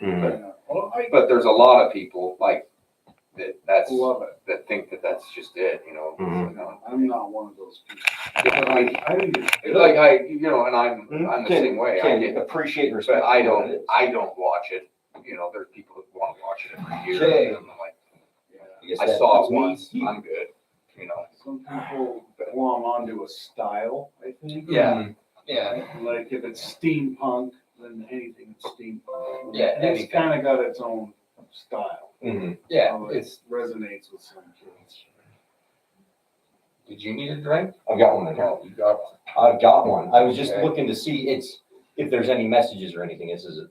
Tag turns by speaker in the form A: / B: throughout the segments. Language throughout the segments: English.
A: But there's a lot of people like that
B: Love it.
A: that think that that's just it, you know.
C: Mhm.
B: I'm not one of those people. I think it's good.
A: Like and I'm the same way. I get
C: appreciate and respect.
A: but I don't watch it. You know, there's people that want to watch it every year.
C: Okay.
A: And I'm like,
C: guess
A: I
C: that
A: saw
C: puts
A: it
C: me
A: once.
C: here.
A: I'm good. You know.
B: Some people glom onto a style, I think.
A: Yeah. Yeah.
B: Like if it's steampunk, then anything is steampunk.
A: Yeah,
B: It's
A: anything.
B: kind of got its own style.
C: Mm-hmm.
A: Yeah.
B: So it resonates with some kids.
A: Did you need a drink?
C: I've got one.
A: No, you got one.
C: I've got one. I was just
A: Okay.
C: looking to see if there's any messages or anything. This is a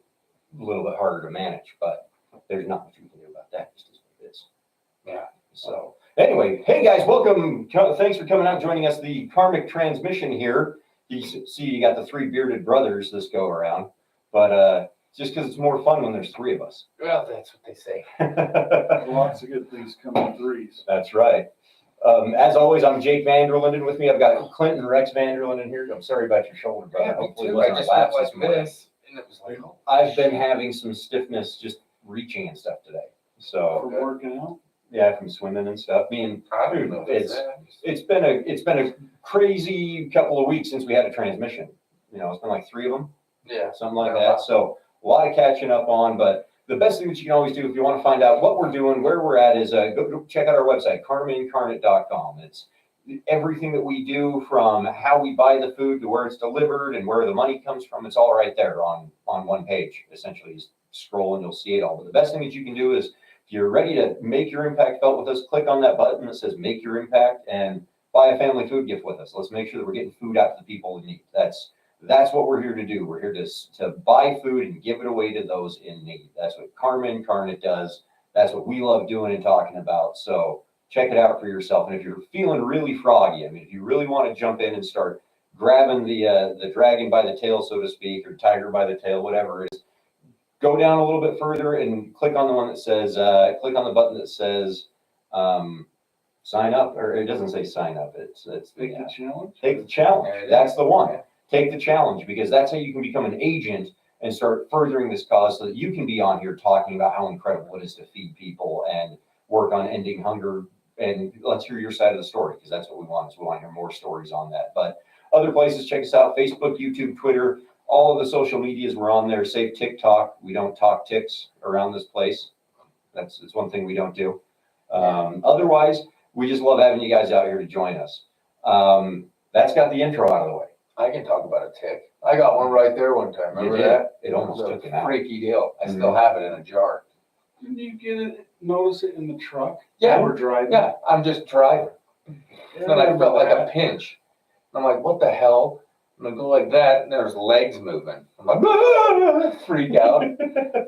C: little bit harder to manage, but there's not much we can do about that. It's just what it is.
A: Yeah.
C: So anyway, hey guys, welcome. Thanks for coming out and joining us. The Karmic Transmission here. You see, you got the three bearded brothers this go around, but just because it's more fun when there's three of us.
A: Well, that's what they say.
B: Lots of good things come in threes.
C: That's right. As always, I'm Jake Vanderlinden. With me, I've got Clint and Rex Vanderlinden here. I'm sorry about your shoulder, brother.
A: Yeah, me
C: Hopefully it
A: too.
C: wasn't
A: I
C: a
A: just
C: lapse
A: went
C: this
A: like
C: morning.
A: this, and it was like, oh.
C: I've been having some stiffness just reaching and stuff today. So
B: From working out.
C: yeah, from swimming and stuff.
A: I don't know.
C: It's been a crazy couple of weeks since we had a transmission. You know, it's been like 3 of them,
A: Yeah.
C: something like that. So a lot of catching up on, but the best thing that you can always do if you want to find out what we're doing, where we're at, is go check out our website, karmaincarnate.com. It's everything that we do, from how we buy the food to where it's delivered and where the money comes from. It's all right there on one page. Essentially, you scroll and you'll see it all. But the best thing that you can do is, if you're ready to make your impact felt with us, click on that button that says make your impact and buy a family food gift with us. Let's make sure that we're getting food out to the people in need. That's what we're here to do. We're here to buy food and give it away to those in need. That's what Karma Incarnate does. That's what we love doing and talking about. So check it out for yourself. And if you're feeling really froggy, if you really want to jump in and start grabbing the dragon by the tail, so to speak, or tiger by the tail, whatever it is, go down a little bit further and click on the one that says, click on the button that says sign up, or it doesn't say sign up. It's
B: Take the challenge.
C: Take the challenge. That's the one. Take the challenge, because that's how you can become an agent and start furthering this cause, so that you can be on here talking about how incredible it is to feed people and work on ending hunger. And let's hear your side of the story, because that's what we want. We want to hear more stories on that. But other places, check us out: Facebook, YouTube, Twitter, all of the social medias. We're on there. Save TikTok. We don't talk ticks around this place. It's one thing we don't do. Otherwise, we just love having you guys out here to join us. That's got the intro out of the way.
A: I can talk about a tick. I got one right there one time. Remember that?
C: It almost took it out.
A: Freaky deal. I still have it in a jar.
B: Didn't you notice it in the truck?
A: Yeah.
B: We're driving.
A: Yeah, I'm just driving.
B: Yeah,
A: Then I felt like a
B: that.
A: pinch. I'm like, what the hell? I'm gonna go like that, and there's legs moving. I'm like, freak out,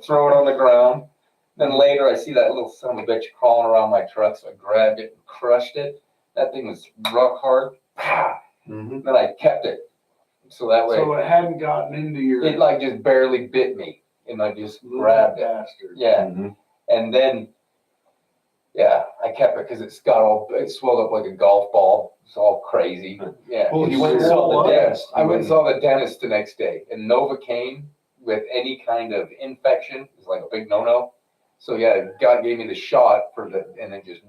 A: throw it on the ground. Then later, I see that little son of a bitch crawling around my truck, so I grabbed it and crushed it. That thing was rock hard.
C: Mm-hmm.
A: Then I kept it, so that way
B: So it hadn't gotten into your.
A: it like just barely bit me, and I just grabbed it.
B: Bastard.
A: Yeah,
C: Mm-hmm.
A: and then I kept it because it swelled up like a golf ball. It's all crazy. Yeah.
C: Well, you went and saw the dentist.
A: I went and saw the dentist the next day, and Novocaine with any kind of infection is like a big no-no. So yeah, God gave me the shot and then just.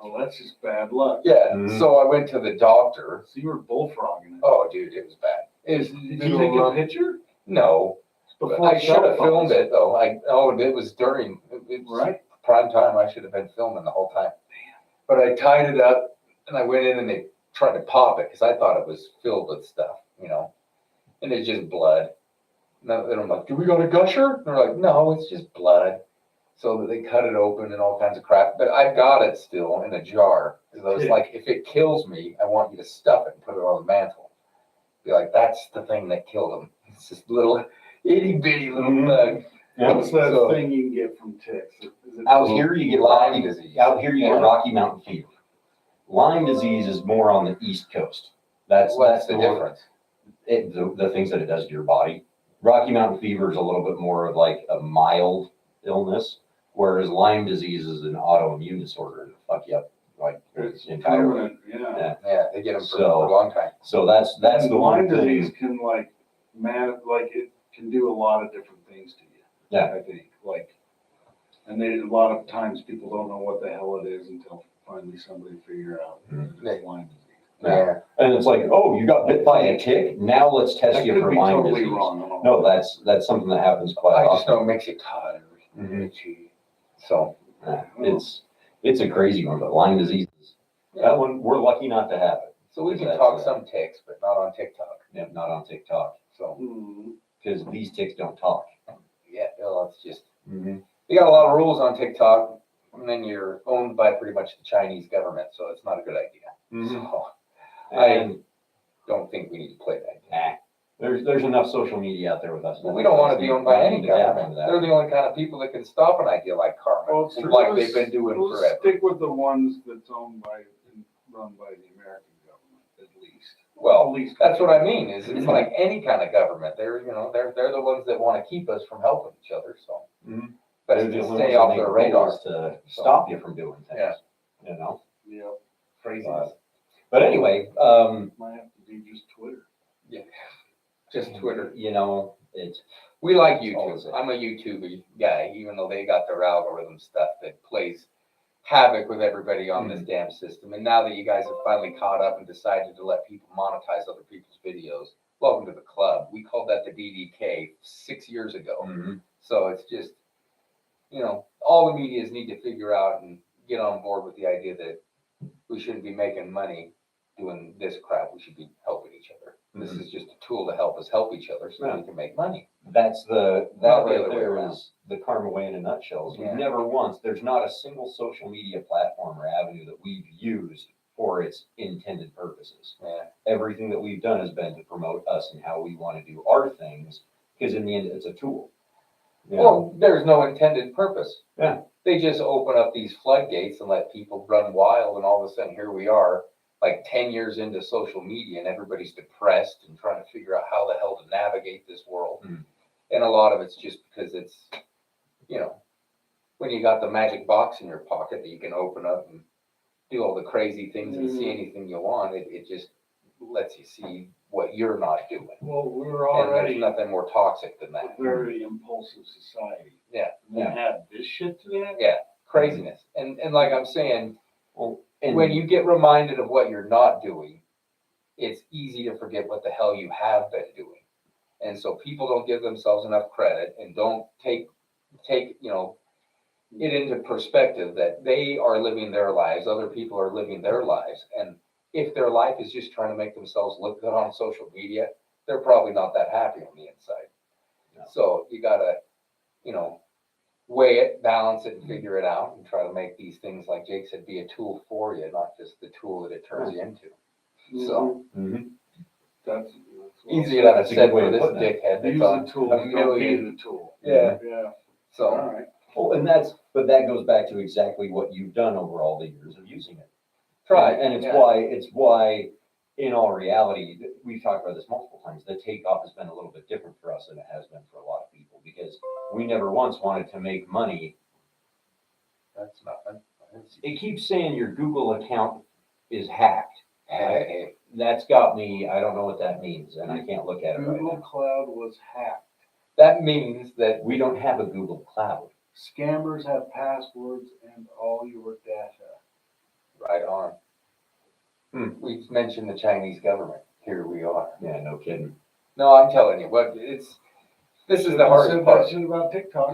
B: Oh, that's just bad luck.
A: Yeah.
C: Mhm.
A: So I went to the doctor.
B: So you were bullfrogging it.
A: Oh, dude, it was bad.
B: Did you take a picture?
A: No.
B: Before
A: I should have
B: cell phones?
A: filmed it though. It was during it was
B: Right.
A: prime time. I should have been filming the whole time. But I tied it up and I went in and they tried to pop it because I thought it was filled with stuff, and it's just blood. And I'm like, do we got a gusher? And they're like, no, it's just blood. So they cut it open and all kinds of crap. But I've got it still in a jar. Because I was like, if it kills me, I want you to stuff it and put it on the mantle. Be like, that's the thing that killed him. It's this little itty bitty little bug.
C: Yeah.
B: What's that thing you can get from ticks? Is it
C: Out here you get
A: Lyme disease.
C: Out here you get Rocky Mountain fever. Lyme disease is more on the East Coast. That's
A: the difference.
C: The things that it does to your body. Rocky Mountain fever is a little bit more of like a mild illness, whereas Lyme disease is an autoimmune disorder to fuck you up like entirely.
B: permanent? Yeah.
A: Yeah, they get them for
C: So-
A: a long time.
C: So that's
B: And
C: the one
B: Lyme disease
C: thing.
B: can it can do a lot of different things to you.
C: Yeah.
B: I think. And a lot of times people don't know what the hell it is until finally somebody figure out that it's Lyme disease.
A: Yeah.
C: And it's like, oh, you got bit by a tick? Now let's test
B: I
C: you
B: could
C: for
B: be
C: Lyme
B: totally
C: disease.
B: wrong.
C: No, that's something that happens quite
A: I just
C: often.
A: know it makes you tired,
C: Mhm.
A: itchy. So,
C: Yeah, it's a crazy one, but Lyme disease, that one, we're lucky not to have it.
A: so we can
C: That's,
A: talk some ticks, but not on TikTok.
C: Yeah, not on TikTok,
A: So,
C: because these ticks don't talk.
A: yeah, well, it's just,
C: Mm-hmm.
A: you got a lot of rules on TikTok, and then you're owned by pretty much the Chinese government, so it's not a good idea.
C: Mm-hmm.
A: So,
C: And
A: don't think we need to play that game.
C: there's enough social media out there with us.
A: Well, we don't want to be owned by any
C: Need to tap
A: government.
C: into that.
A: They're the only kind of people that can stop an idea like karma,
B: Well, it's true.
A: like they've been doing
B: Let's
A: forever.
B: stick with the ones that's owned by and run by the American government, at least.
A: Well,
B: At least
A: that's what I mean. Is it's like any kind of government. They're they're the ones that want to keep us from helping each other. So,
C: Mhm.
A: best
C: They're the
A: to
C: only
A: stay
C: ones that
A: off
C: make
A: their
C: the
A: radar.
C: rules to stop you from doing things.
A: Yeah.
C: You know.
B: Yep.
A: Craziness.
C: But anyway,
B: Might have to be just Twitter.
A: Just Twitter.
C: You know, it's
A: We like
C: That's all
A: YouTube.
C: it.
A: I'm a YouTube guy, even though they got their algorithm stuff that plays havoc with everybody on this damn system. And now that you guys have finally caught up and decided to let people monetize other people's videos, welcome to the club. We called that the DDK 6 years ago.
C: Mhm.
A: So it's just, all the medias need to figure out and get on board with the idea that we shouldn't be making money doing this crap. We should be helping each other. This is just a tool to help us help each other so that we can make money.
C: That's that
A: Not the
C: right
A: other way
C: there
A: around.
C: is the karma way in a nutshell.
A: Yeah.
C: We've never once, there's not a single social media platform or avenue that we've used for its intended purposes.
A: Yeah.
C: Everything that we've done has been to promote us and how we want to do our things, because in the end, it's a tool. You know?
A: Well, there's no intended purpose.
C: Yeah.
A: They just open up these floodgates and let people run wild, and all of a sudden here we are, like 10 years into social media, and everybody's depressed and trying to figure out how the hell to navigate this world.
C: Mm.
A: And a lot of it's just because it's, when you got the magic box in your pocket that you can open up and do all the crazy things and see anything you want, it just lets you see what you're not doing.
B: Well, we're
A: And there's
B: already
A: nothing more toxic than
B: a
A: that.
B: very impulsive society.
A: Yeah.
B: And then add this shit to that?
A: Yeah. Craziness. And like I'm saying,
C: Well, and
A: when you get reminded of what you're not doing, it's easy to forget what the hell you have been doing. And so people don't give themselves enough credit and don't take it into perspective that they are living their lives, other people are living their lives. And if their life is just trying to make themselves look good on social media, they're probably not that happy on the inside.
C: No.
A: So you gotta, weigh it, balance it, and figure it out, and try to make these things, like Jake said, be a tool for you, not just the tool that it turns you into. So
C: Mhm.
B: That's
A: easier than I
C: That's a
A: said
C: good way
A: for
C: of
A: this
C: putting it.
A: dickhead that's
B: use
A: on
B: the tool,
A: a
B: don't be
A: million.
B: the tool.
A: Yeah.
B: Yeah. All
A: So
B: right.
C: Well, but that goes back to exactly what you've done over all the years of using it.
A: try.
C: And it's
A: yeah.
C: why, in all reality, we've talked about this multiple times, the takeoff has been a little bit different for us than it has been for a lot of people, because we never once wanted to make money.
A: That's nothing.
C: It keeps saying your Google account is hacked.
A: Hey,
C: That's got me, I don't know what that means, and I can't look at it right
B: Google
C: now.
B: Cloud was hacked.
A: that means that
C: We don't have a Google Cloud.
B: Scammers have passwords and all your data.
A: right on. We mentioned the Chinese government. Here we are.
C: Yeah, no kidding.
A: No, I'm telling you, this is the hardest
B: Said
A: part.
B: that shit about TikTok.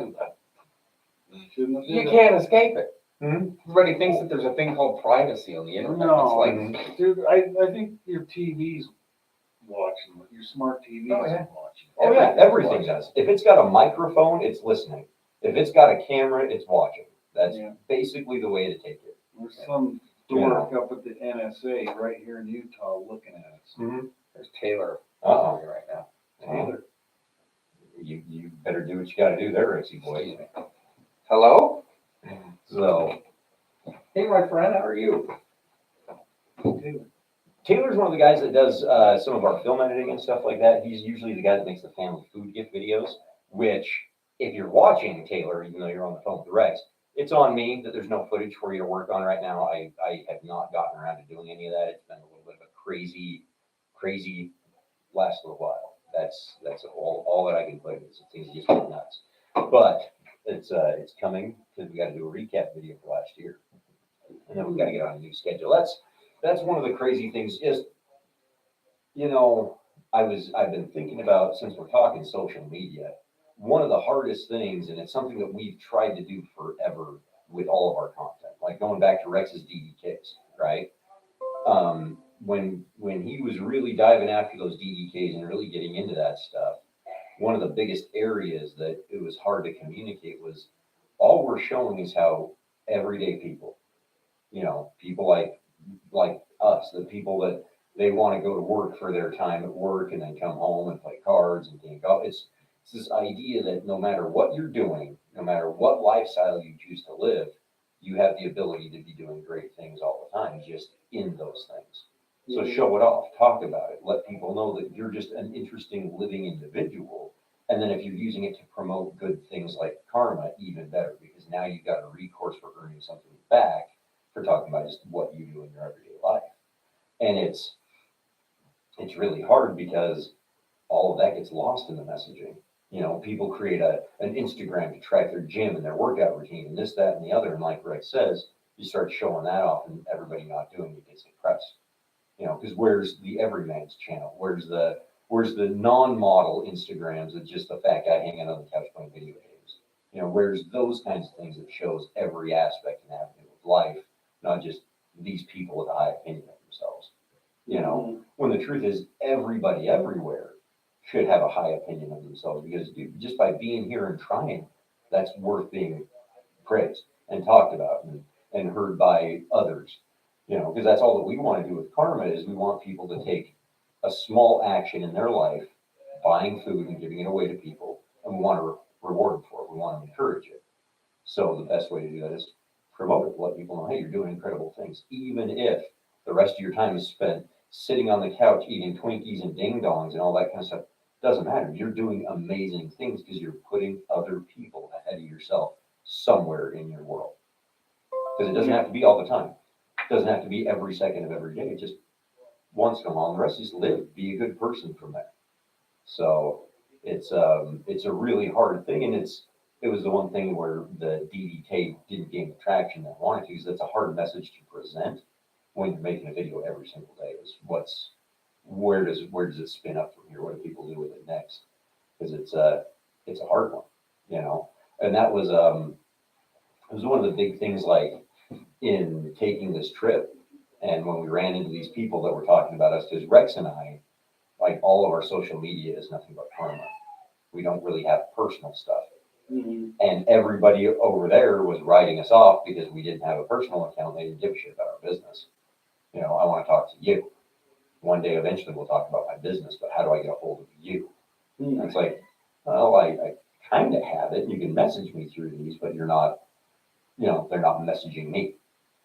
B: Shouldn't have
A: You
B: did
A: can't escape it.
C: Mhm.
A: Everybody thinks that there's a thing called privacy on the
B: that.
A: internet.
B: No,
A: It's like,
B: dude, I think your TV's watching. Your smart TV's
A: Oh, yeah.
B: watching.
C: Oh yeah, everything does. If it's got a microphone, it's listening. If it's got a camera, it's watching. That's
B: Yeah.
C: basically the way to take it.
B: There's some dork up at the NSA right here in Utah looking at us.
A: there's Taylor
C: Uh-oh.
A: right now.
B: Taylor.
C: You better do what you gotta do there, Rixie boy.
A: Excuse me. Hello?
C: So
A: Hey, my friend, how are you?
B: Taylor.
C: Taylor's one of the guys that does some of our film editing and stuff like that. He's usually the guy that makes the family food gift videos, which if you're watching Taylor, even though you're on the phone with Rex, it's on me that there's no footage for you to work on right now. I have not gotten around to doing any of that. It's been a little bit of a crazy last little while. That's all that I can put. Things just get nuts. But it's coming because we got to do a recap video for last year, and then we got to get on a new schedule. That's one of the crazy things. Is I've been thinking about, since we're talking social media, one of the hardest things, and it's something that we've tried to do forever with all of our content, like going back to Rex's DDKs, right? When he was really diving after those DDKs and really getting into that stuff, one of the biggest areas that it was hard to communicate was all we're showing is how everyday people, people like us, the people that they want to go to work for their time at work and then come home and play cards and think, oh, it's this idea that no matter what you're doing, no matter what lifestyle you choose to live, you have the ability to be doing great things all the time, just in those things. So show it off, talk about it, let people know that you're just an interesting living individual. And then if you're using it to promote good things like karma, even better, because now you've got a recourse for earning something back for talking about just what you do in your everyday life. And it's really hard because all of that gets lost in the messaging. People create an Instagram to track their gym and their workout routine and this, that, and the other. And like Rex says, you start showing that off and everybody not doing it gets depressed. Because where's the everyman's channel? Where's the non-model Instagrams of just the fat guy hanging on the couch playing video games? Where's those kinds of things that shows every aspect and avenue of life, not just these people with a high opinion of themselves. When the truth is everybody everywhere should have a high opinion of themselves, because just by being here and trying, that's worth being praised and talked about and heard by others. Because that's all that we want to do with karma is we want people to take a small action in their life, buying food and giving it away to people, and we want to reward them for it. We want to encourage it. So the best way to do that is promote it, let people know, hey, you're doing incredible things, even if the rest of your time is spent sitting on the couch eating Twinkies and ding dongs and all that kind of stuff. Doesn't matter. You're doing amazing things because you're putting other people ahead of yourself somewhere in your world. Because it doesn't have to be all the time. It doesn't have to be every second of every day. Just once in a while. And the rest is live. Be a good person from there. So it's a really hard thing, and it was the one thing where the DDK didn't gain the traction that I wanted to, because that's a hard message to present when you're making a video every single day. Is where does it spin up from here? What do people do with it next? Because it's a hard one, And that was it was one of the big things, like in taking this trip, and when we ran into these people that were talking about us, because Rex and I, like, all of our social media is nothing but karma. We don't really have personal stuff.
B: Mm-hmm.
C: And everybody over there was writing us off because we didn't have a personal account. They didn't give a shit about our business. I want to talk to you. One day, eventually, we'll talk about my business, but how do I get a hold of you? Mm-hmm. And it's like, well, I kind of have it. You can message me through these, but you're not, they're not messaging me.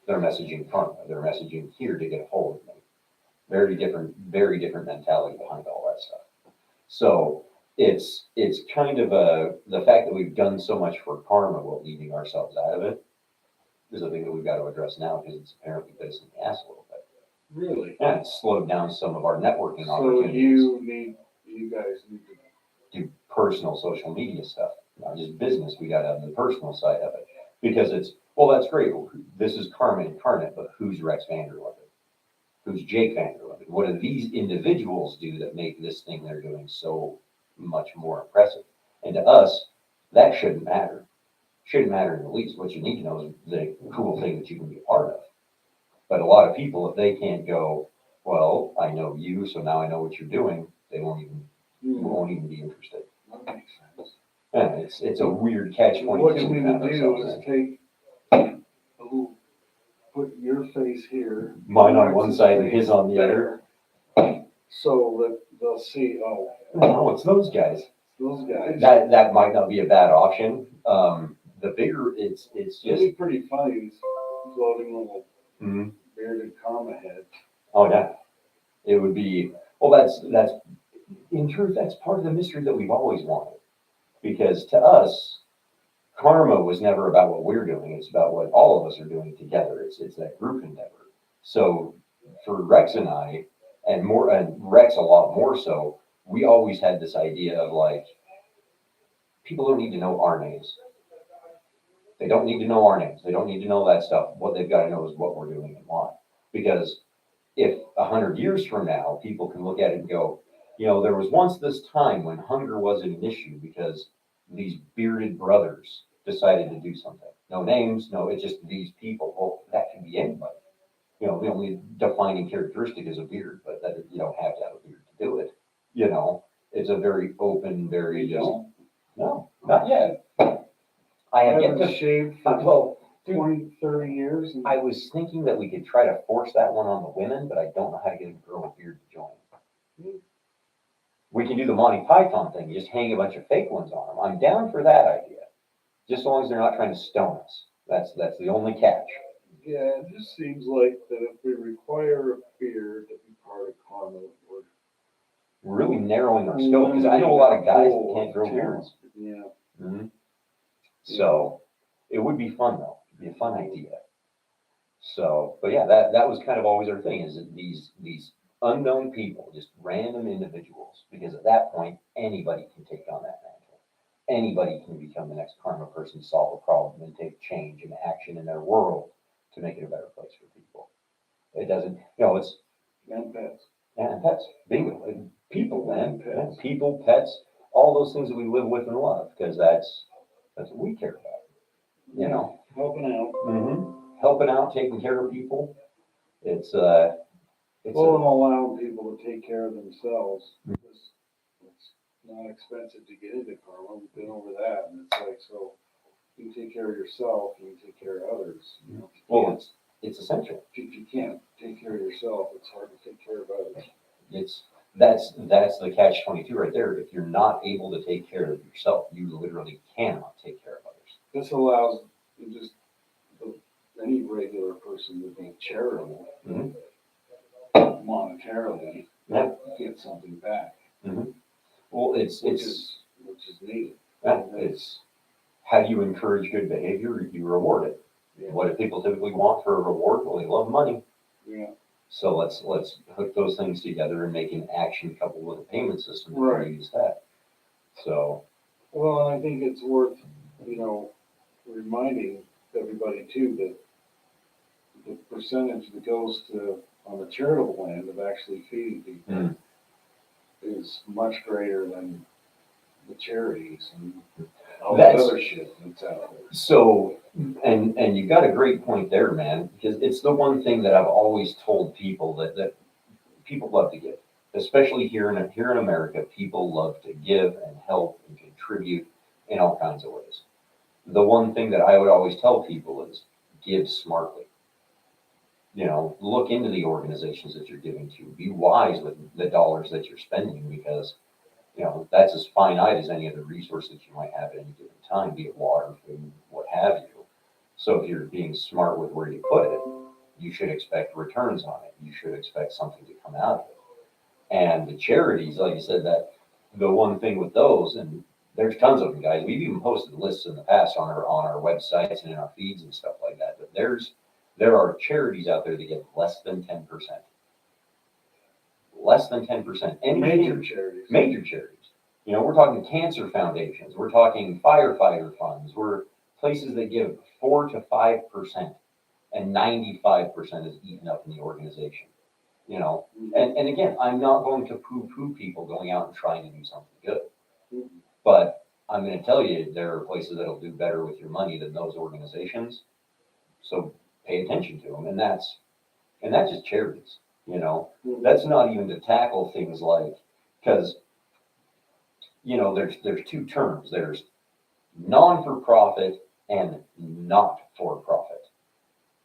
C: They're messaging karma. They're messaging here to get a hold of me. Very different mentality behind all that stuff. So it's kind of the fact that we've done so much for karma while leaving ourselves out of it is a thing that we've got to address now, because it's apparently bit us in the ass a little bit.
B: Really?
C: Yeah, it's slowed down some of our networking
B: So
C: opportunities.
B: you guys need to
C: do personal social media stuff, not just business. We got to have the personal side of it, because that's great. This is karma incarnate, but who's Rex Vanderlip? Who's Jake Vanderlip? What do these individuals do that make this thing they're doing so much more impressive? And to us, that shouldn't matter. Shouldn't matter in the least. What you need to know is the cool thing that you can be a part of. But a lot of people, if they can't go, well, I know you, so now I know what you're doing, they won't even be interested.
B: That makes sense.
C: Yeah, it's a weird catch-22.
B: What you need to do is take a little, put your face here.
C: Mine on one side and his on the other.
B: So that they'll see,
C: No, it's those guys.
B: those guys.
C: That might not be a bad option. The bigger it's
B: It'd
C: just.
B: be pretty funny, these floating little
C: Mhm.
B: bearded karma heads.
C: Oh yeah, it would be. Well, that's in truth, that's part of the mystery that we've always wanted, because to us, karma was never about what we're doing. It's about what all of us are doing together. It's that group endeavor. So for Rex and I, and Rex a lot more so, we always had this idea of, like, people don't need to know our names. They don't need to know our names. They don't need to know that stuff. What they've got to know is what we're doing and why. Because if 100 years from now, people can look at it and go, there was once this time when hunger wasn't an issue because these bearded brothers decided to do something. No names, no, it's just these people. Well, that can be anybody. The only defining characteristic is a beard, but that you don't have to have a beard to do it. It's a very open, very just, no, not yet. I have yet
B: haven't
C: to,
B: shaved for
C: well, dude,
B: 20, 30 years. And
C: I was thinking that we could try to force that one on the women, but I don't know how to get a girl with beard to join. We can do the Monty Python thing, just hang a bunch of fake ones on them. I'm down for that idea, just as long as they're not trying to stone us. That's the only catch.
B: yeah, it just seems like that if we require a beard to be part of karma,
C: We're really narrowing our scope, because I know a lot of guys that can't grow beards.
B: Yeah.
C: Mm-hmm. So it would be fun though. It'd be a fun idea. So, but yeah, that was kind of always our thing, is that these unknown people, just random individuals, because at that point anybody can take on that mantle. Anybody can become the next karma person, solve a problem, and take change and action in their world to make it a better place for people. It doesn't, it's
B: And pets.
C: and pets, bingo, and people, man,
B: Pets.
C: yeah, people, pets, all those things that we live with and love, because that's what we care about.
B: Helping out.
C: Mm-hmm. Helping out, taking care of people. It's
B: Well, and allowing people to take care of themselves. Because it's not expensive to get into karma. We've been over that. And it's like, so you take care of yourself, you can take care of others.
C: well, it's essential.
B: If you can't take care of yourself, it's hard to take care of others.
C: That's the catch-22 right there. If you're not able to take care of yourself, you literally cannot take care of others.
B: This allows just any regular person to be charitable monetarily,
C: Yeah.
B: get something back,
C: Well,
B: which is needed.
C: it's how do you encourage good behavior? You reward it.
B: Yeah.
C: What do people typically want for a reward? Well, they love money.
B: Yeah.
C: So let's hook those things together and make an action coupled with a payment system to
B: Right.
C: use that. So
B: Well, and I think it's worth, reminding everybody too that the percentage that goes to on the charitable end of actually feeding people is much greater than the charities and all that other shit that's out there.
C: So, and you got a great point there, man, because it's the one thing that I've always told people that people love to give, especially here in America. People love to give and help and contribute in all kinds of ways. The one thing that I would always tell people is give smartly. Look into the organizations that you're giving to. Be wise with the dollars that you're spending, because that's as finite as any other resource that you might have at any given time, be it water, food, what have you. So if you're being smart with where you put it, you should expect returns on it. You should expect something to come out of it. And the charities, like you said, that the one thing with those, and there's tons of them, guys. We've even posted lists in the past on our websites and in our feeds and stuff like that. But there are charities out there that get less than 10%. Less than 10%. And
B: Major charities.
C: Major charities. We're talking cancer foundations. We're talking firefighter funds. We're places that give 4 to 5%, and 95% is eaten up in the organization. And again, I'm not going to poo-poo people going out and trying to do something good. But I'm going to tell you, there are places that'll do better with your money than those organizations. So pay attention to them. And that's just charities. That's not even to tackle things like, because, there's two terms. There's non-for-profit and not-for-profit.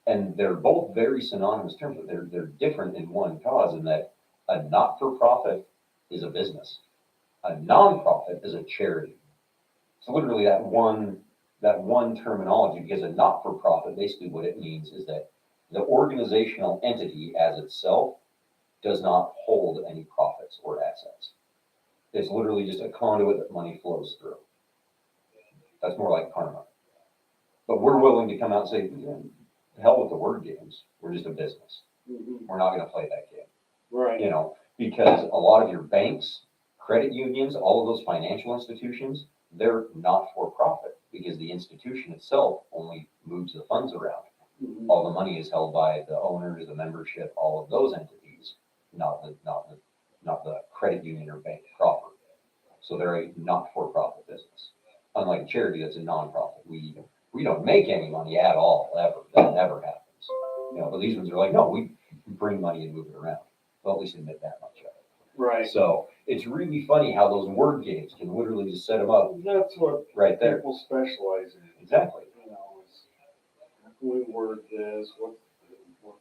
C: And they're both very synonymous terms, but they're different in one cause, in that a not-for-profit is a business. A non-profit is a charity. So literally that one terminology, because a not-for-profit, basically what it means is that the organizational entity as itself does not hold any profits or assets. It's literally just a conduit that money flows through. That's more like karma. But we're willing to come out and say, hell with the word games. We're just a business. We're not going to play that game.
B: Right.
C: Because a lot of your banks, credit unions, all of those financial institutions, they're not for profit because the institution itself only moves the funds around.
B: Mhm.
C: All the money is held by the owners, the membership, all of those entities, not the credit union or bank proper. So they're a not-for-profit business. Unlike a charity that's a nonprofit, we don't make any money at all, ever. That never happens. But these ones are like, no, we bring money and move it around. Well, at least admit that much of it.
B: Right.
C: So it's really funny how those word games can literally just set them up
B: That's what
C: right there.
B: people specialize in.
C: Exactly.
B: Is how can we word this? What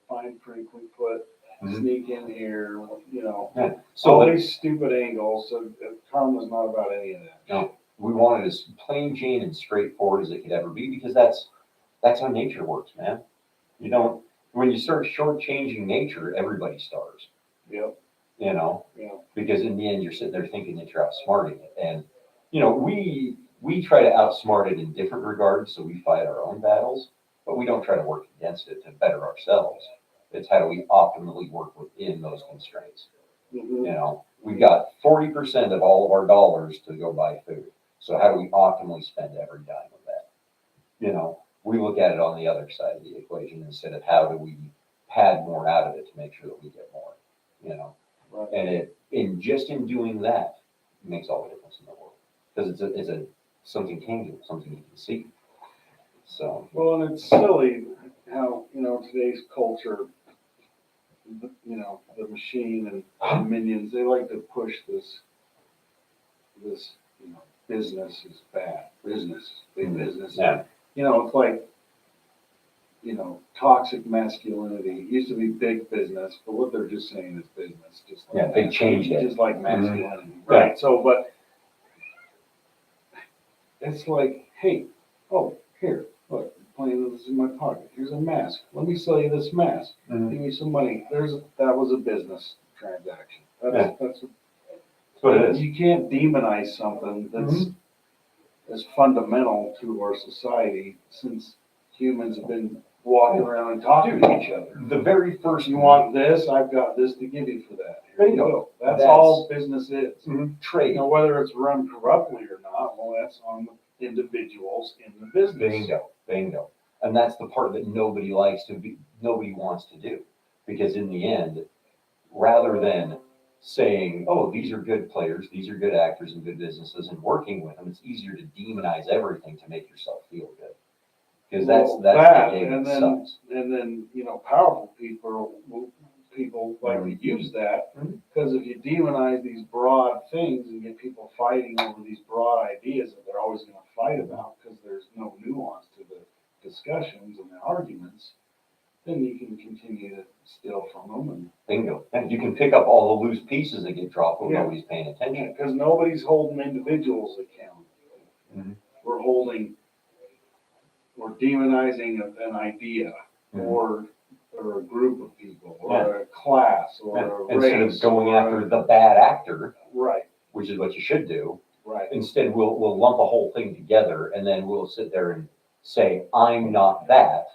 B: fine print can we put?
C: Mhm.
B: Sneak in here,
C: Yeah.
B: all
C: So
B: these stupid angles. So karma's not about any of that.
C: no, we want it as plain Jane and straightforward as it could ever be because that's how nature works, man. You don't when you start shortchanging nature, everybody starves.
B: Yep.
C: Yeah. Because in the end, you're sitting there thinking that you're outsmarting it, and we try to outsmart it in different regards. So we fight our own battles, but we don't try to work against it to better ourselves. It's how do we optimally work within those constraints.
B: Mhm.
C: We've got 40% of all of our dollars to go buy food. So how do we optimally spend every dime of that? We look at it on the other side of the equation instead of how do we pad more out of it to make sure that we get more.
B: Right.
C: And in doing that, it makes all the difference in the world because it's something tangible, something you can see. So
B: Well, and it's silly how today's culture, the machine and minions, they like to push this business is bad, big business.
C: yeah,
B: It's like toxic masculinity. It used to be big business, but what they're just saying is business, just like
C: they changed it.
B: just like masculinity,
C: Yeah.
B: right? So, but it's like, hey, here, look, this is in my pocket. Here's a mask. Let me sell you this mask.
C: Mhm.
B: Give me some money. That was a business transaction. That's
C: what it is.
B: You can't demonize something that's as fundamental to our society since humans have been walking around and talking to each other.
C: The very first
B: You want this? I've got this to give you for that. Here you go. That's all business is.
C: Trade.
B: Whether it's run corruptly or not, well, that's on the individuals in the business.
C: Bingo. And that's the part that nobody wants to do. Because in the end, rather than saying, oh, these are good players, these are good actors and good businesses, and working with them, it's easier to demonize everything to make yourself feel good. Because that's the game
B: and
C: that
B: then
C: sucks.
B: powerful people like to use that because if you demonize these broad things and get people fighting over these broad ideas that they're always going to fight about because there's no nuance to the discussions and the arguments, then you can continue to steal from them. And
C: Bingo. And you can pick up all the loose pieces that get dropped when nobody's paying attention.
B: because nobody's holding individuals accountable.
C: Mhm.
B: We're demonizing an idea or a group of people or a class or a race.
C: Instead of going after the bad actor,
B: right,
C: which is what you should do,
B: right,
C: instead we'll lump a whole thing together and then we'll sit there and say, I'm not that,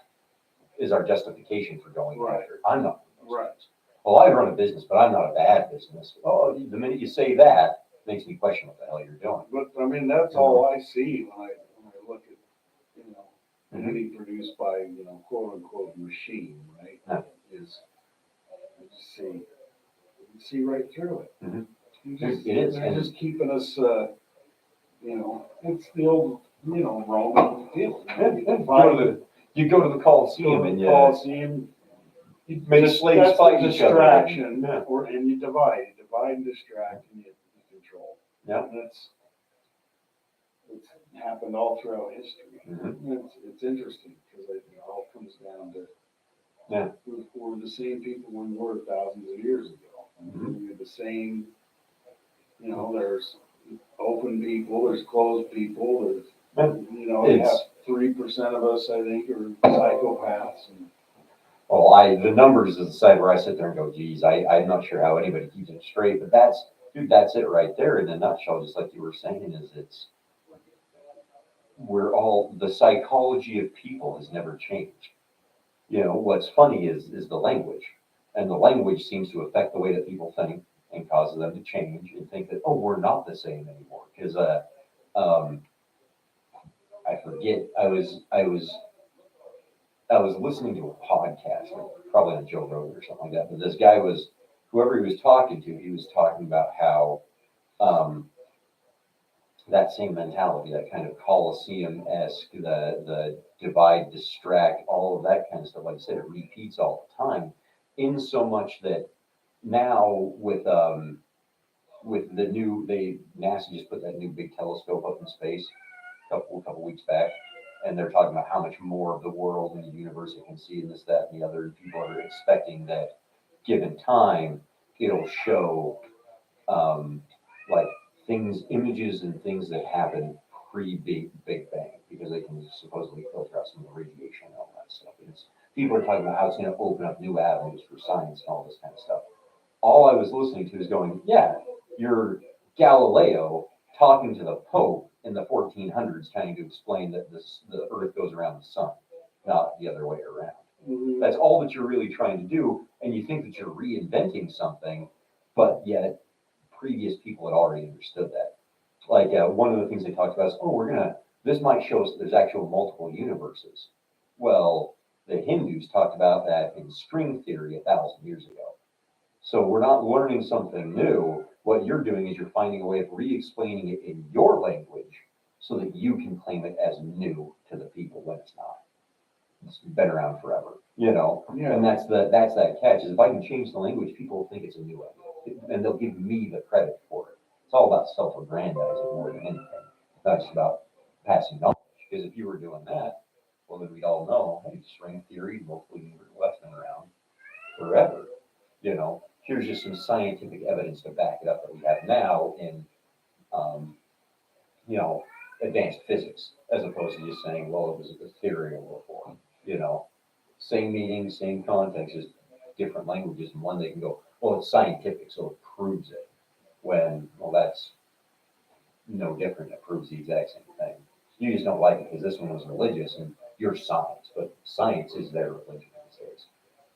C: is our justification for going after it. I'm not.
B: right.
C: Well, I run a business, but I'm not a bad business. Oh, the minute you say that, makes me question what the hell you're doing.
B: But I mean, that's all I see when I look at anything produced by quote unquote machine, right? Is I just see right through it.
C: It is.
B: They're just keeping us. It's the old Roman deal.
C: You go to the Coliseum and you make slaves fight each other.
B: Distraction, and you divide and distract, and you control.
C: Yeah,
B: and it's happened all throughout history. It's interesting because it all comes down to we're the same people we were thousands of years ago. We're the same. There's open people, there's closed people, there's they have 3% of us, I think, are psychopaths.
C: The numbers is the side where I sit there and go, geez, I'm not sure how anybody keeps it straight, but that's it right there in a nutshell, just like you were saying, the psychology of people has never changed. What's funny is the language, and the language seems to affect the way that people think and causes them to change and think that, oh, we're not the same anymore. Because I forget. I was listening to a podcast, like probably on Joe Rogan or something like that. But this guy was, whoever he was talking to, he was talking about how that same mentality, that kind of Colosseum-esque, the divide, distract, all of that kind of stuff. Like I said, it repeats all the time. In so much that now with the new, NASA just put that new big telescope up in space a couple weeks back, and they're talking about how much more of the world and the universe it can see, and this, that, and the other. And people are expecting that, given time, it'll show like things, images, and things that happened pre-Big Bang, because they can supposedly filter out some of the radiation and all that stuff. And people are talking about how it's going to open up new avenues for science and all this kind of stuff. All I was listening to is going, yeah, you're Galileo talking to the Pope in the 1400s, trying to explain that the Earth goes around the sun, not the other way around.
B: Mhm.
C: That's all that you're really trying to do, and you think that you're reinventing something, but yet previous people had already understood that. Like one of the things they talked about is, oh, this might show us that there's actual multiple universes. Well, the Hindus talked about that in string theory 1,000 years ago. So we're not learning something new. What you're doing is you're finding a way of re-explaining it in your language so that you can claim it as new to the people when it's not. It's been around forever,
B: Yeah.
C: And that's that catch, is if I can change the language, people will think it's a new idea, and they'll give me the credit for it. It's all about self-aggrandizing more than anything. It's not just about passing knowledge, because if you were doing that, well, then we'd all know, hey, string theory, multiple universe, what's been around forever. Here's just some scientific evidence to back it up that we have now in, um, advanced physics, as opposed to just saying, well, it was ethereal before. Same meaning, same context, just different languages, and one they can go, well, it's scientific, so it proves it. When, well, that's no different. It proves the exact same thing. You just don't like it because this one was religious and you're science, but science is their religion these days.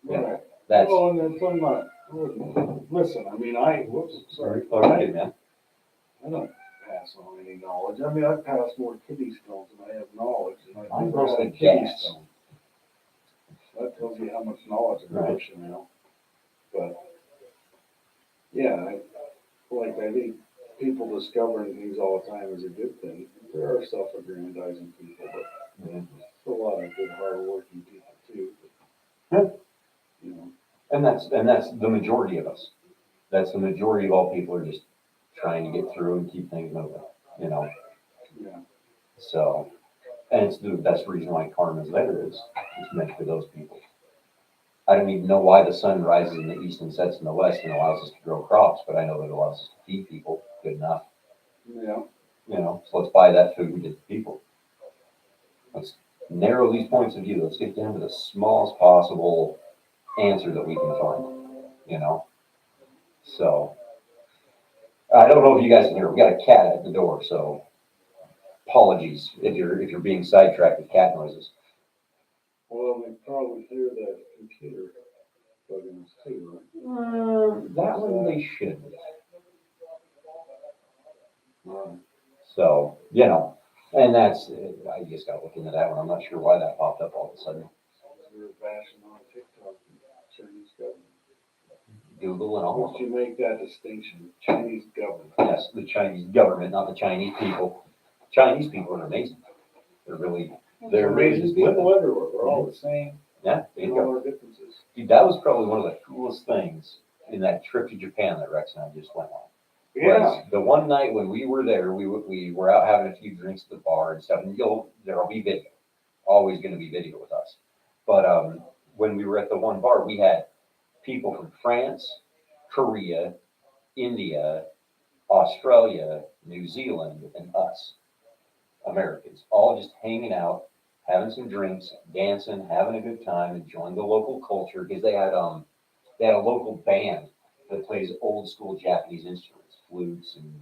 B: Right.
C: That's
B: Well, and that's I'm not. Listen, I mean, sorry.
C: okay, man.
B: I don't pass on any knowledge. I mean, I pass more kidney stones than I have knowledge. And I've
C: Mine's
B: never had a
C: mostly
B: kidney
C: gas.
B: stone. That tells you how much knowledge I'm
C: Right.
B: pushing now. But yeah, I think people discovering things all the time is a good thing. There are self-aggrandizing people, but there's a lot of good, hard-working people too.
C: Yeah.
B: You know.
C: And that's the majority of us. That's the majority of all people are just trying to get through and keep things moving.
B: Yeah.
C: So, and it's the best reason why karma's there is it's meant for those people. I don't even know why the sun rises in the east and sets in the west and allows us to grow crops, but I know that it allows us to feed people good enough.
B: Yeah.
C: So let's buy that food and get the people. Let's narrow these points of view. Let's get down to the smallest possible answer that we can find. So I don't know if you guys can hear. We got a cat at the door, so apologies if you're being sidetracked with cat noises.
B: Well, they probably hear that computer bugging us too, right?
C: That one they shouldn't.
B: Right.
C: So, and that's, I just got to look into that one. I'm not sure why that popped up all of a sudden.
B: We were bashing on TikTok and Chinese government.
C: Google and all of
B: Once
C: them.
B: you make that distinction, Chinese government.
C: Yes, the Chinese government, not the Chinese people. Chinese people are amazing. They're really
B: Amazing
C: just
B: people everywhere. We're all the same.
C: Yeah, there you
B: In
C: go.
B: all our differences.
C: Dude, that was probably one of the coolest things in that trip to Japan that Rex and I just went on.
B: Yeah.
C: Was the one night when we were there, we were out having a few drinks at the bar and stuff, and there'll be video. Always going to be video with us. But when we were at the one bar, we had people from France, Korea, India, Australia, New Zealand, and us, Americans, all just hanging out, having some drinks, dancing, having a good time, enjoying the local culture, because they had a local band that plays old school Japanese instruments, flutes and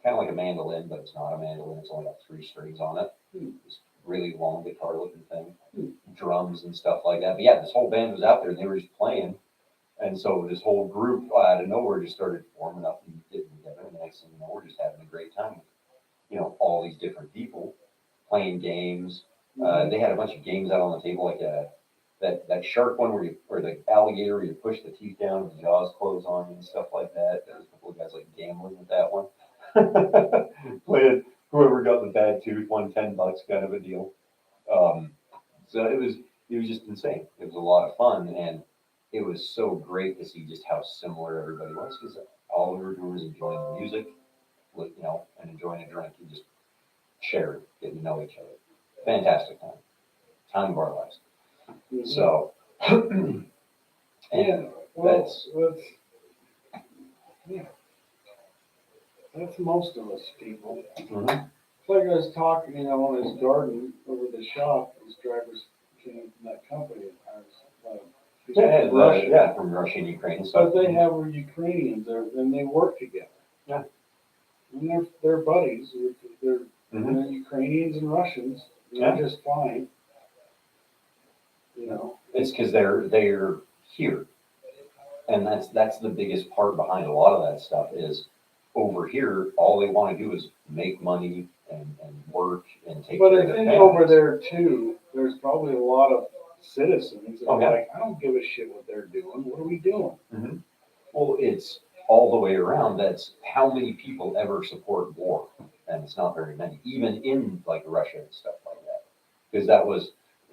C: kind of like a mandolin, but it's not a mandolin. It's only got 3 strings on it. It's really long guitar looking thing, drums and stuff like that. But yeah, this whole band was out there and they were just playing. And so this whole group out of nowhere just started forming up and getting together together. And the next thing you know, we're just having a great time. You know, all these different people playing games. They had a bunch of games out on the table, like that shark one or the alligator where you push the teeth down and the jaws close on you and stuff like that. There was a couple of guys like gambling with that one. Playing whoever got the bad tooth won $10 kind of a deal. So it was just insane. It was a lot of fun, and it was so great to see just how similar everybody was, because all we were doing was enjoying the music, you know, and enjoying a drink and just sharing, getting to know each other. Fantastic time of our lives. So, and
B: that's most of us people.
C: Mhm.
B: It's like I was talking, you know, in his garden over the shop, his drivers came from that company. I was, from Russia.
C: From Russia and Ukraine and stuff.
B: But they have Ukrainians there, and they work together.
C: Yeah.
B: And they're buddies. They're
C: Mhm.
B: Ukrainians and Russians.
C: Yeah.
B: They're just fine. You know.
C: It's because they're here, and that's the biggest part behind a lot of that stuff is over here. All they want to do is make money and work and take
B: But
C: care
B: I
C: of their
B: think
C: families.
B: over there too, there's probably a lot of citizens that
C: Oh,
B: are
C: yeah.
B: like, I don't give a shit what they're doing. What are we doing?
C: Mm-hmm. Well, it's all the way around. That's how many people ever support war, and it's not very many, even in like Russia and stuff like that. Because that was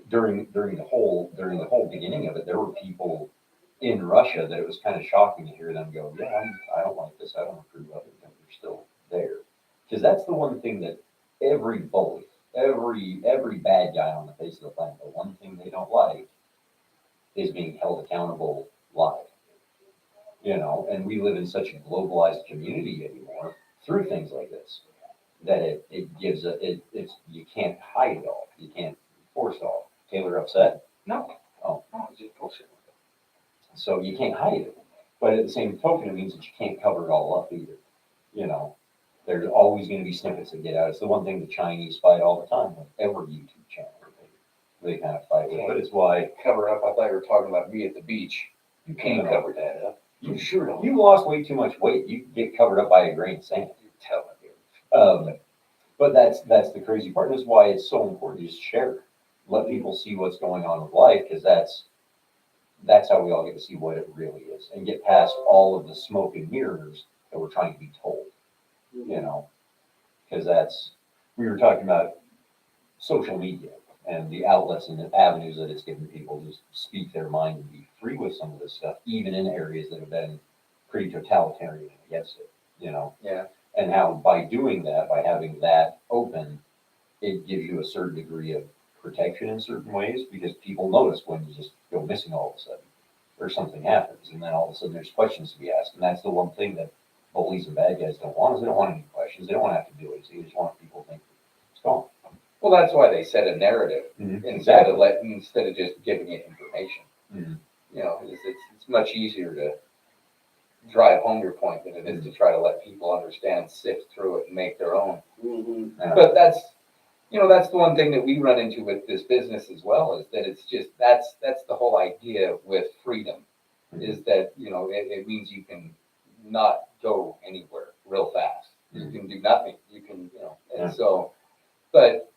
C: during the whole beginning of it. There were people in Russia that it was kind of shocking to hear them go, "Yeah, I don't like this. I don't approve of it." And they're still there, because that's the one thing that every bully, every bad guy on the face of the planet, the one thing they don't like is being held accountable live. You know, and we live in such a globalized community anymore through things like this that it gives it's you can't hide it all. You can't force it all. Taylor upset?
A: No.
C: Oh.
A: No, it's just bullshit.
C: So you can't hide it. But at the same token, it means that you can't cover it all up either. You know, there's always going to be snippets that get out. It's the one thing the Chinese fight all the time with every YouTube channel. They kind of fight with, but it's why
A: Cover up. I thought you were talking about me at the beach. You can't
C: No.
A: cover that up.
C: you
A: sure don't.
C: You lost way too much weight. You get covered up by a grain of sand.
A: You're telling me.
C: But that's the crazy part. That's why it's so important to just share. Let people see what's going on with life, because that's how we all get to see what it really is and get past all of the smoke and mirrors that we're trying to be told. You know, because we were talking about social media and the outlets and the avenues that it's given people to speak their mind and be free with some of this stuff, even in areas that have been pretty totalitarian against it. You know.
A: Yeah.
C: And how by doing that, by having that open, it gives you a certain degree of protection in certain ways, because people notice when you just go missing all of a sudden or something happens, and then all of a sudden there's questions to be asked. And that's the one thing that bullies and bad guys don't want, is they don't want any questions. They don't want to have to do it. They just want people to think it's gone.
A: Well, that's why they set a narrative instead of just giving you information.
C: Mm-hmm.
A: You know, it's much easier to drive home your point than it is to try to let people understand, sift through it, and make their own.
C: Yeah.
A: But that's the one thing that we run into with this business as well, is that it's just that's the whole idea with freedom, is that, you know, it means you can not go anywhere real fast. You can do nothing. You can, you know, and so, but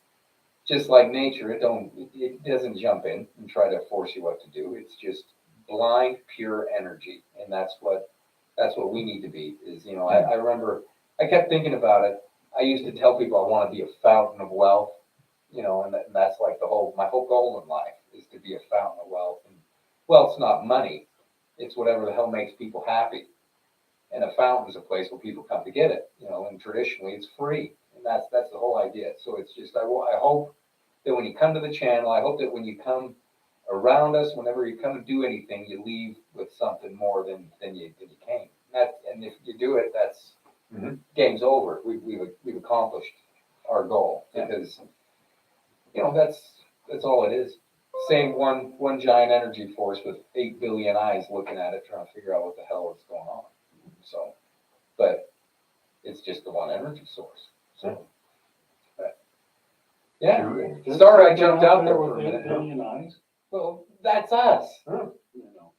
A: just like nature, it doesn't jump in and try to force you what to do. It's just blind, pure energy, and that's what we need to be. Is, you know, I remember I kept thinking about it. I used to tell people I want to be a fountain of wealth, you know, and that's like my whole goal in life is to be a fountain of wealth. And wealth's not money; it's whatever the hell makes people happy. And a fountain is a place where people come to get it, you know. And traditionally, it's free, and that's the whole idea. So it's just I hope that when you come to the channel, I hope that when you come around us, whenever you come to do anything, you leave with something more than you came. And if you do it, that's game's over. We've accomplished our goal, because you know that's all it is. Same one giant energy force with 8 billion eyes looking at it, trying to figure out what the hell is going on. So, but it's just the one energy source. So, but, yeah. Sorry, I jumped out there for a minute.
B: Billion eyes.
A: Well, that's us.
B: You know.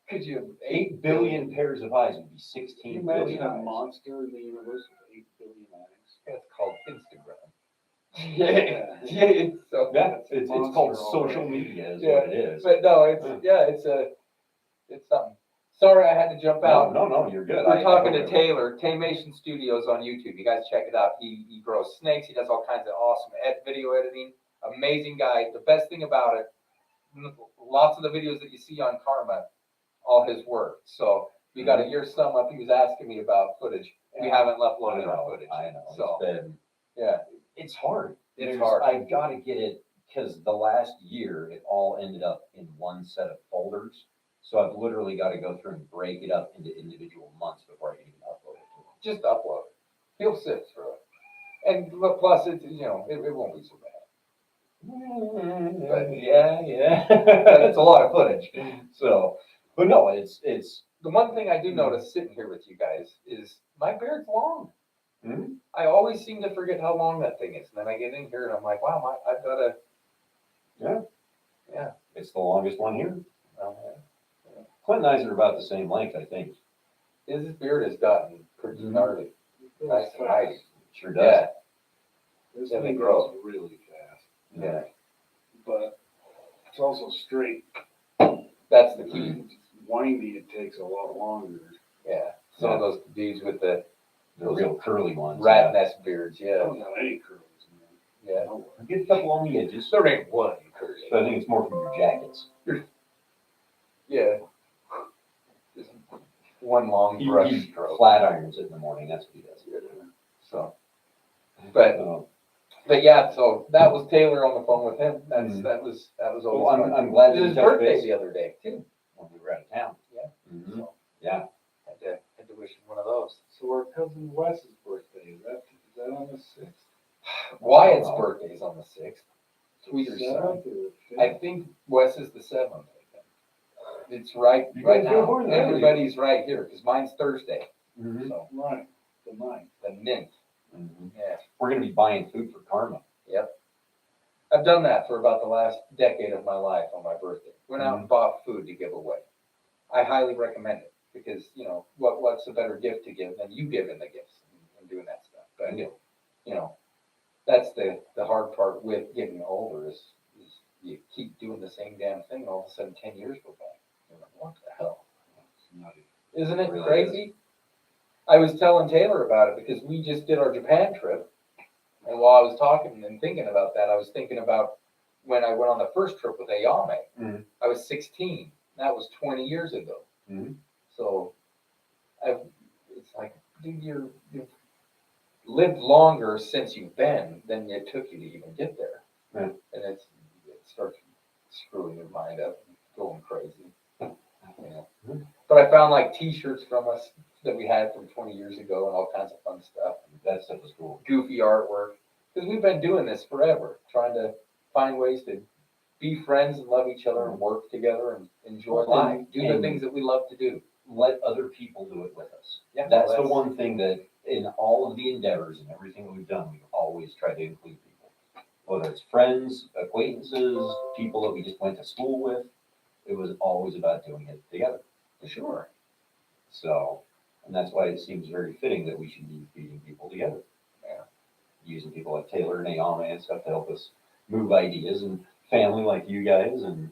A: Could you have
C: 8 billion pairs of eyes would be
B: Can
C: 16
B: you
C: billion
B: imagine a
C: eyes.
B: monster in the universe with 8 billion eyes?
A: That's called Instagram.
B: Yeah.
A: Yeah, it's so.
C: Yeah, it's called
B: monster
C: social
B: already.
C: media is
A: Yeah,
C: what it is.
A: But no, it's
C: Yeah.
A: it's something. Sorry, I had to jump out.
C: No, you're good.
A: We're talking
C: I
A: to Taylor, Taymation Studios on YouTube. You guys check it out. He grows snakes. He does all kinds of awesome video editing. Amazing guy. The best thing about it, lots of the videos that you see on Karma, all his work. So we got a year sum up. He was asking me about footage. We haven't uploaded our footage.
C: I know.
A: So
C: It's been,
A: yeah,
C: it's hard.
A: it's hard.
C: I got to get it because the last year it all ended up in one set of folders. So I've literally got to go through and break it up into individual months before I can even upload it to him.
A: Just upload it. He'll sift through it. And plus, it won't be so bad.
C: But yeah. It's a lot of footage. So, but no, it's
A: The one thing I do notice sitting here with you guys is my beard's long.
C: Mhm.
A: I always seem to forget how long that thing is. And then I get in here and I'm like, wow, I've got to. Yeah.
C: it's the longest one here.
A: Well,
C: Clint and I are about the same length, I think.
A: his beard has gotten pretty gnarly. Nice and mighty.
C: Sure does.
A: Yeah.
B: This
A: Yeah, they
B: thing
A: grow.
B: grows really fast,
A: Yeah.
B: but it's also straight.
A: That's the key.
B: It's windy, it takes a lot longer.
A: Yeah. Some of those dudes with the
C: The real curly ones.
A: rat nest beards.
B: I
A: Yeah.
B: don't have any curls, man.
A: Yeah.
B: No.
C: Get a couple on the edges.
A: There ain't one curly.
C: But I think it's more from your jackets.
A: Yeah. Just one long brush
C: He
A: stroke.
C: flat irons it in the morning. That's what he does.
A: So, but
C: So,
A: yeah, so that was Taylor on the phone with him.
C: Mhm.
A: That was
C: well,
A: always fun.
C: I'm glad
A: It
C: that
A: was
C: you
A: his
C: touched
A: birthday
C: base
A: the other day too.
C: when we were out of town.
A: Yeah.
C: Mhm.
A: So
C: Yeah.
A: had to wish him one of those.
B: So our cousin Wes's birthday, is that on the 6th?
A: Wyatt's
C: Wow.
A: birthday is on the 6th. Tweeter's son.
B: 7th or the 5th?
A: I think Wes is the 7th. It's right
C: You
A: right
C: guys were
A: now.
C: born there.
A: Everybody's right here because mine's Thursday.
C: Mhm.
A: So
B: Right, the 9th.
A: the mint.
C: Mhm.
A: Yeah.
C: We're going to be buying food for Karma.
A: I've done that for about the last decade of my life on my birthday. Went out and bought food to give away. I highly recommend it because, what's a better gift to give than you giving the gifts and doing that stuff. But, that's the hard part with getting older is you keep doing the same damn thing. All of a sudden, 10 years go by. You're like, what the hell?
B: It's nutty.
A: Isn't it
C: Really
A: crazy? I was telling Taylor about it because we just did our Japan trip. And while I was talking and thinking about that, I was thinking about when I went on the first trip with Ayame.
C: Mhm.
A: I was 16. That was 20 years ago.
C: Mhm.
A: So it's like, dude, you've lived longer since you've been than it took you to even get there.
C: Yeah.
A: And it starts screwing your mind up and going crazy.
C: Mhm.
A: But I found like T-shirts from us that we had from 20 years ago and all kinds of fun stuff.
C: That stuff was cool.
A: Goofy artwork. Because we've been doing this forever, trying to find ways to be friends and love each other and work together and enjoy life. Do the
C: And-
A: things that we love to do.
C: Let other people do it with us.
A: Yeah,
C: That's the one thing that in all of the endeavors and everything that we've done, we've always tried to include people. Whether it's friends, acquaintances, people that we just went to school with, it was always about doing it together.
A: For sure.
C: So, and that's why it seems very fitting that we should be feeding people together.
A: Yeah.
C: Using people like Taylor and Ayame and stuff to help us move ideas, and family like you guys, and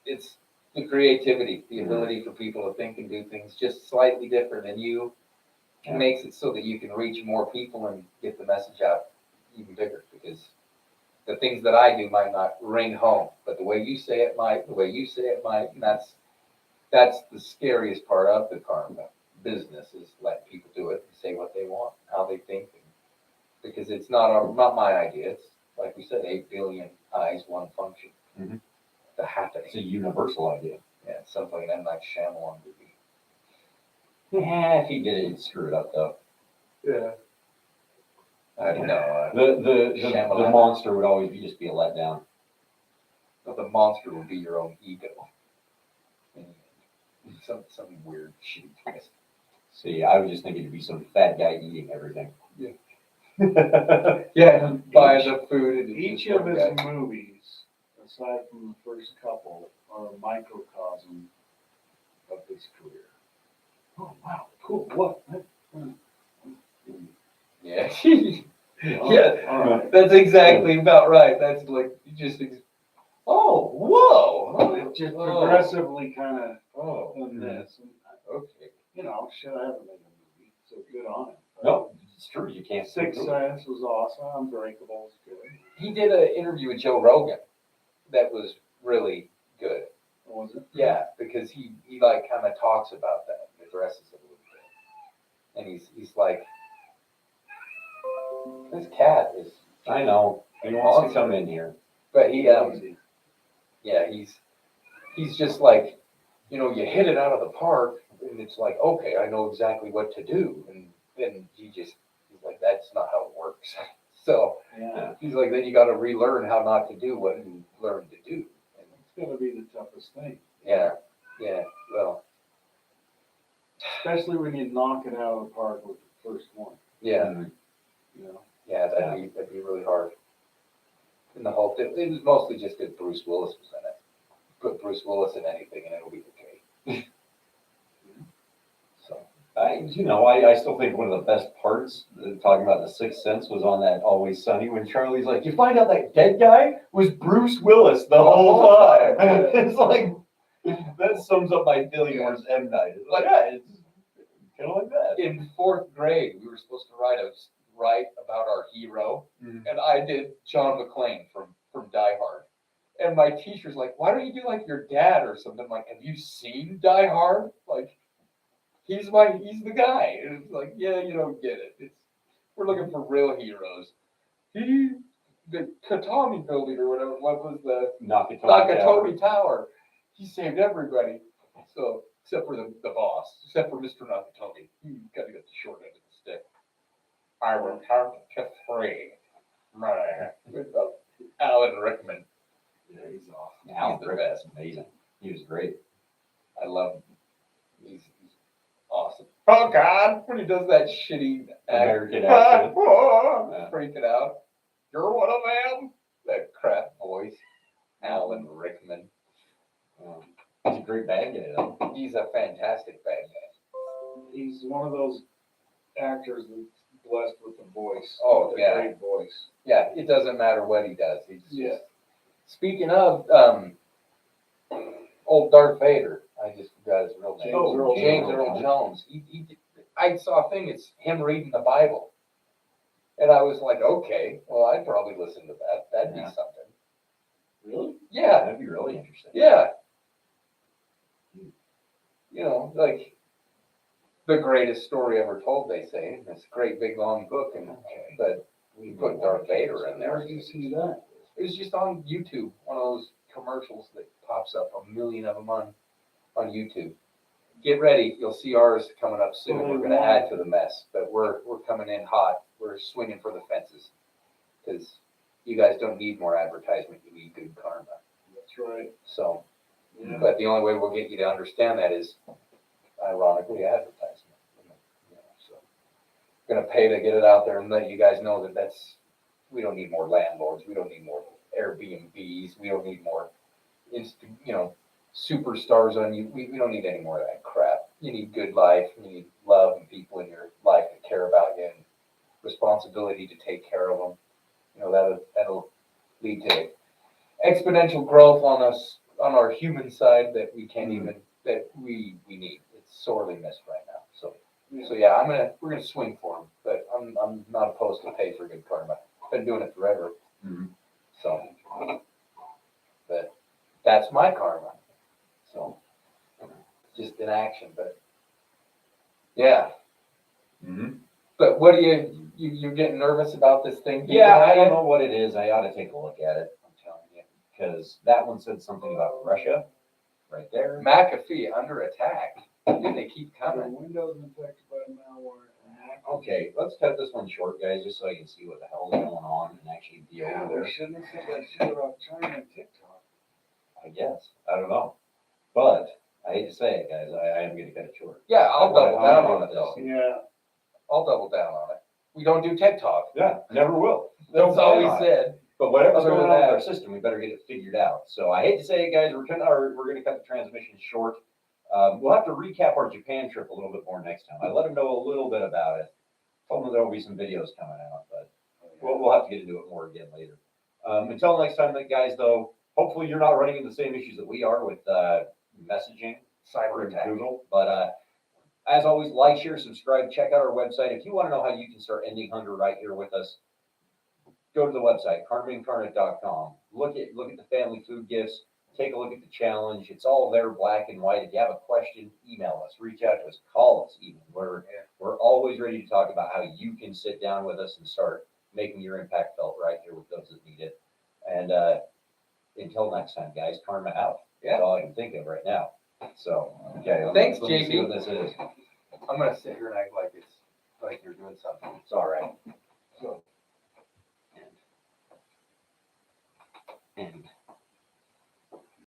A: It's the creativity, the ability for people to think and do things just slightly different than you.
C: Yeah.
A: Makes it so that you can reach more people and get the message out even bigger. Because the things that I do might not ring home, but the way you say it might, and that's the scariest part of the Karma business is letting people do it and say what they want, how they think, because it's not my idea. It's like we said, 8 billion eyes, one function.
C: Mhm.
A: The happening.
C: it's a universal idea.
A: Yeah, something like M. Night Shyamalan would be.
C: Yeah, if he did it, he'd screw it up though.
A: Yeah. I don't know.
C: The
A: Shyamalan.
C: monster would always just be a letdown.
A: But the monster would be your own ego. Some weird shitty twist.
C: See, I was just thinking it'd be some fat guy eating everything.
A: Yeah.
C: Yeah.
A: Yeah, buy the food. And
B: Each of his movies, aside from the first couple, are a microcosm of his career. Oh, wow, cool, what?
A: Yeah.
B: All
A: Yeah,
B: right.
A: that's exactly about right. That's like, you just, oh, whoa.
B: It just
A: Oh.
B: progressively kind of
A: Oh,
B: done this. And,
A: okay.
B: you know, shit, I haven't made a movie, so good on him.
C: No, it's true. You can't.
B: Sixth Sense was awesome. Unbreakable was good.
A: He did an interview with Joe Rogan that was really good.
B: Was it?
A: Yeah, because he like kind of talks about that and addresses it a little bit. And he's like, this cat is,
C: I know. He wants to come in here.
A: but yeah, he's just like, you know, you hit it out of the park, and it's like, okay, I know exactly what to do, and then he's like, that's not how it works. So
B: Yeah.
A: he's like, then you got to relearn how not to do what you learned to do. And
B: It's going to be the toughest thing.
A: yeah, well,
B: Especially when you knock it out of the park with the first one,
A: yeah,
B: you know?
A: yeah, that'd be really hard. And the whole thing, it was mostly just that Bruce Willis was in it. Put Bruce Willis in anything, and it'll be okay. So.
C: I still think one of the best parts, talking about the Sixth Sense, was on that Always Sunny when Charlie's like, you find out that dead guy was Bruce Willis the whole time. It's like, that sums up my feeling towards M. Night. It's like, yeah, it's kind of like that.
A: In fourth grade, we were supposed to write about our hero, and I did John McClane from Die Hard. And my teacher's like, why don't you do like your dad or something? I'm like, have you seen Die Hard? Like, he's the guy. And it's like, yeah, you don't get it. We're looking for real heroes. The Katami building or whatever, what was the Nakatomi Tower. He saved everybody. So, except for the boss, except for Mr. Nakatomi. He got to get the short end of the stick. I will count to 3. With Alan Rickman.
B: Yeah, he's awesome.
C: Alan
A: He's the
C: Rickman's
A: best.
C: amazing. He was great.
A: I love him. He's awesome. Oh God! When he does that shitty
C: American accent.
A: freaking out. You're one of them. That crap voice. Alan Rickman.
C: He's a great bad guy, though.
A: He's a fantastic bad guy.
B: He's one of those actors that's blessed with a voice.
A: Oh,
B: with a
A: yeah.
B: great voice.
A: Yeah, it doesn't matter what he does. He's
B: Yeah.
A: just. Speaking of old Darth Vader, I just forgot his real name. James Earl Jones. I saw a thing. It's him reading the Bible, and I was like, okay, well, I'd probably listen to that. That'd be something.
B: Really?
A: Yeah,
C: That'd be really interesting.
A: yeah. You know, like the greatest story ever told, they say. This great big long book, but we put Darth Vader in there.
B: Where did you see that?
A: It was just on YouTube, one of those commercials that pops up, a million of them on YouTube. Get ready, you'll see ours coming up soon. We're going to add to the mess, but we're coming in hot. We're swinging for the fences because you guys don't need more advertisement. You need good karma.
B: That's right.
A: So,
B: Yeah.
A: but the only way we'll get you to understand that is, ironically, advertisement. You know, so, going to pay to get it out there and let you guys know that we don't need more landlords. We don't need more Airbnbs. We don't need more, superstars on you. We don't need any more of that crap. You need good life. You need love and people in your life that care about you and responsibility to take care of them. You know, that'll lead to exponential growth on our human side that we can't even, that we need. It's sorely missed right now. So yeah, we're gonna swing for them, but I'm not opposed to pay for good karma. Been doing it forever.
C: Mm-hmm.
A: So, but that's my karma. So, just in action, but yeah.
C: Mm-hmm.
A: But what do you're getting nervous about this thing?
C: Yeah, I don't know what it is. I ought to take a look at it.
A: I'm telling you.
C: Because that one said something about Russia right there.
A: McAfee under attack. And they keep
B: The
A: coming.
B: Windows infected by malware.
C: Okay, let's cut this one short, guys, just so I can see what the hell's going on and actually deal
B: Yeah,
C: with
B: we
C: it.
B: shouldn't have said that shit about China and TikTok.
C: I guess. I don't know. But I hate to say it, guys. I am going to cut it short.
A: Yeah, I'll double
C: I
A: down
C: wanna
A: on it though.
B: Yeah.
A: I'll double down on it. We don't do TikTok.
C: Yeah, never will.
A: That's all we
C: plan on it.
A: said.
C: But whatever's
A: Other
C: going
A: than
C: on with
A: that-
C: our system, we better get it figured out. So I hate to say it, guys, we're gonna cut the transmission short. We'll have to recap our Japan trip a little bit more next time. I let them know a little bit about it. Told them there will be some videos coming out, but we'll have to get into it more again later. Until next time, guys, though, hopefully you're not running into the same issues that we are with messaging
A: Cyber
C: and
A: attack.
C: Google. But as always, like, share, subscribe, check out our website. If you want to know how you can start ending hunger right here with us, go to the website, karmincarnate.com. Look at the family food gifts. Take a look at the challenge. It's all there, black and white. If you have a question, email us, reach out to us, call us even. We're always ready to talk about how you can sit down with us and start making your impact felt right here with those that need it. And until next time, guys, karma out. That's all I can think of right now. So, okay.
A: Thanks,
C: let me see
A: JB.
C: what this is.
A: I'm gonna sit here and act like you're doing something.
C: It's all right.
B: So.
C: And